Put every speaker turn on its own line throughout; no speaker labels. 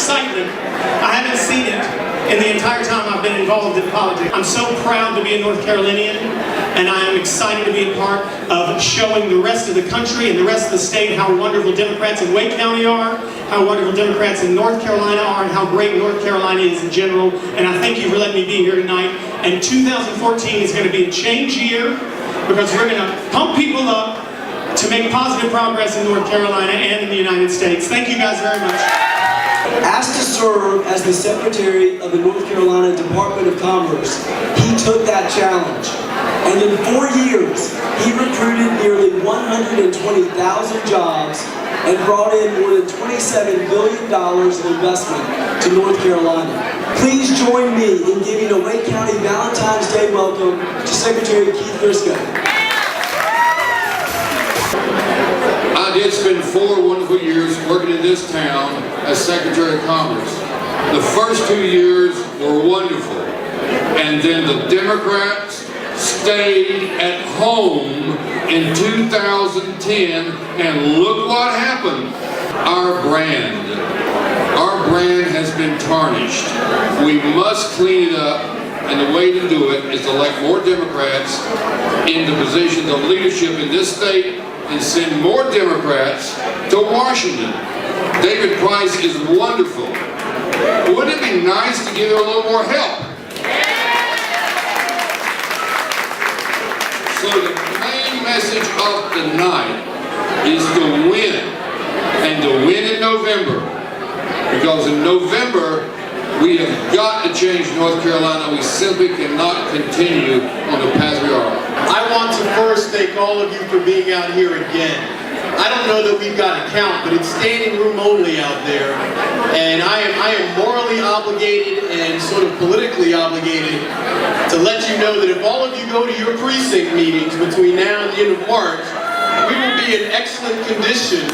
excitement, I haven't seen it in the entire time I've been involved in politics. I'm so proud to be a North Carolinian, and I am excited to be a part of showing the rest of the country and the rest of the state how wonderful Democrats in Wake County are, how wonderful Democrats in North Carolina are, and how great North Carolina is in general. And I thank you for letting me be here tonight. And 2014 is going to be a change year, because we're going to pump people up to make positive progress in North Carolina and in the United States. Thank you guys very much.
Asked to serve as the Secretary of the North Carolina Department of Commerce, he took that challenge. And in 4 years, he recruited nearly 120,000 jobs and brought in more than $27 billion of investment to North Carolina. Please join me in giving a Wake County Valentine's Day welcome to Secretary Keith Briscoe.
I did spend 4 wonderful years working in this town as Secretary of Commerce. The first 2 years were wonderful, and then the Democrats stayed at home in 2010, and look what happened. Our brand has been tarnished. We must clean it up, and the way to do it is to elect more Democrats into positions of leadership in this state and send more Democrats to Washington. David Price is wonderful. Wouldn't it be nice to give him a little more help? So the main message of the night is to win, and to win in November. Because in November, we have got to change North Carolina. We simply cannot continue on the path we are.
I want to first thank all of you for being out here again. I don't know that we've got a count, but it's standing room only out there. And I am morally obligated and sort of politically obligated to let you know that if all of you go to your precinct meetings between now and the end of March, we will be in excellent condition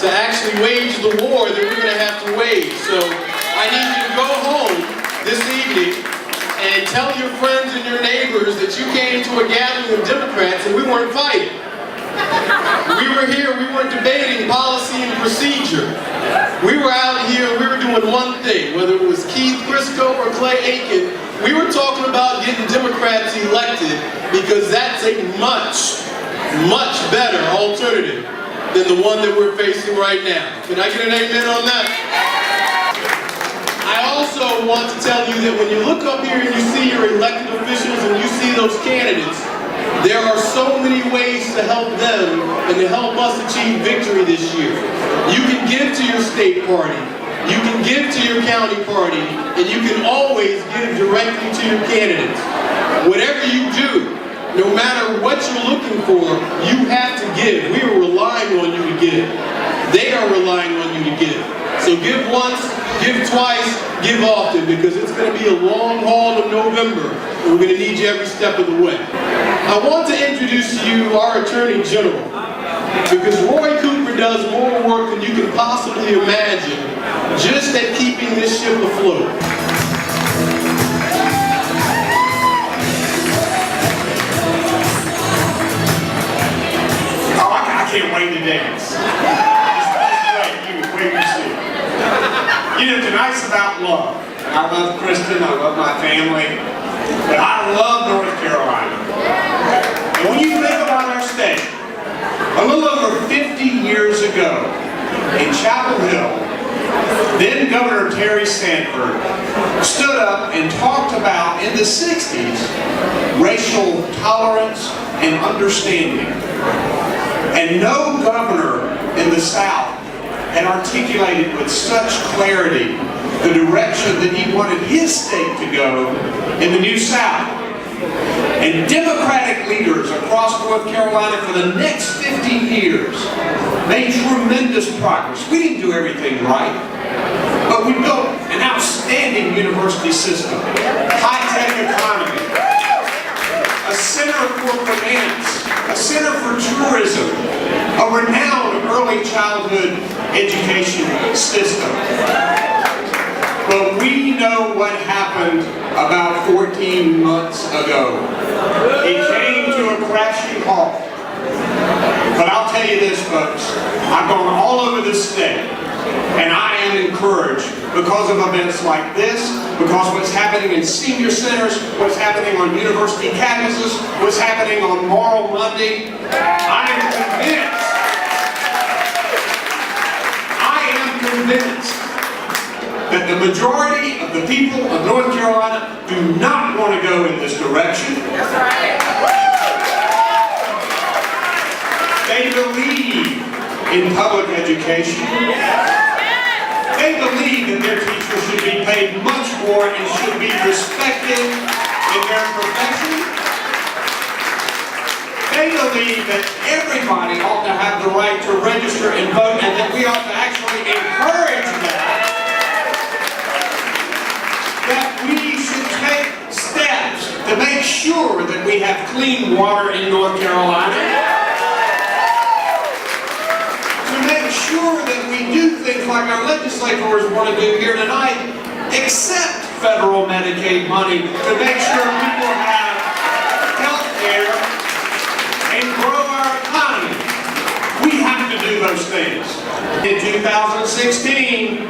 to actually wage the war that we're going to have to wage. So I need you to go home this evening and tell your friends and your neighbors that you came to a gathering of Democrats and we weren't fighting. We were here, we weren't debating policy and procedure. We were out here, we were doing one thing, whether it was Keith Briscoe or Clay Aiken, we were talking about getting Democrats elected because that's a much, much better alternative than the one that we're facing right now. Can I get an amen on that? I also want to tell you that when you look up here and you see your elected officials and you see those candidates, there are so many ways to help them and to help us achieve victory this year. You can give to your state party, you can give to your county party, and you can always give directly to your candidates. Whatever you do, no matter what you're looking for, you have to give. We are relying on you to give. They are relying on you to give. So give once, give twice, give often, because it's going to be a long haul in November, and we're going to need you every step of the way. I want to introduce to you our Attorney General, because Roy Cooper does more work than you can possibly imagine just at keeping this ship afloat.
Oh, I can't wait to dance. Wait and see. You know, tonight's about love. I love Kristen, I love my family, but I love North Carolina. And when you think about our state, a little over 50 years ago, in Chapel Hill, then Governor Terry Sanford stood up and talked about, in the 60s, racial tolerance and understanding. And no governor in the South had articulated with such clarity the direction that he wanted his state to go in the New South. And Democratic leaders across North Carolina for the next 50 years made tremendous progress. We didn't do everything right, but we built an outstanding university system, high-tech economy, a center for finance, a center for tourism, a renowned early childhood education system. But we know what happened about 14 months ago. It came to a crashing halt. But I'll tell you this, folks, I've gone all over the state, and I am encouraged because of events like this, because what's happening in senior centers, what's happening on university campuses, what's happening on Moral Monday. I am convinced that the majority of the people of North Carolina do not want to go in this direction.
That's right.
They believe in public education. They believe that their teachers should be paid much more and should be respected in their profession. They believe that everybody ought to have the right to register and vote, and that we ought to actually encourage that. That we should take steps to make sure that we have clean water in North Carolina. Sure that we do things like our legislators want to do here tonight, accept federal Medicaid money to make sure people have health care and grow our economy. We have to do those things. In 2016,